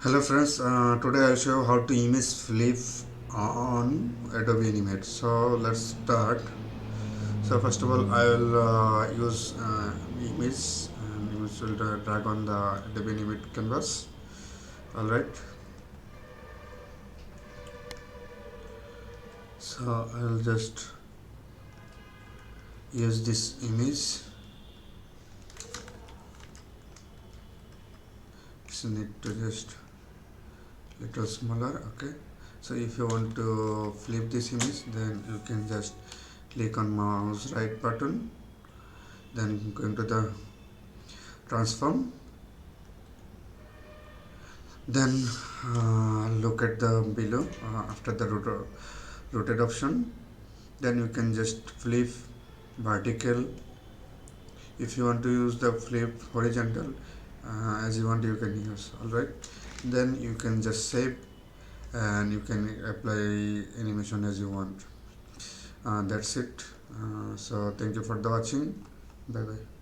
Hello friends, today I'll show you how to image flip on Adobe Animate. So let's start. So first of all, I will use image and image will drag on the Adobe Animate canvas. Alright, so I'll just use this image. So need to just little smaller. Okay, so if you want to flip this image, then you can just click on mouse right button, then go into the transform, then look at the below after the rotate option, then you can just flip vertical. If you want to use the flip horizontal, as you want, you can use. All right, then you can just save and you can apply animation as you want. That's it. So thank you for the watching. Bye bye.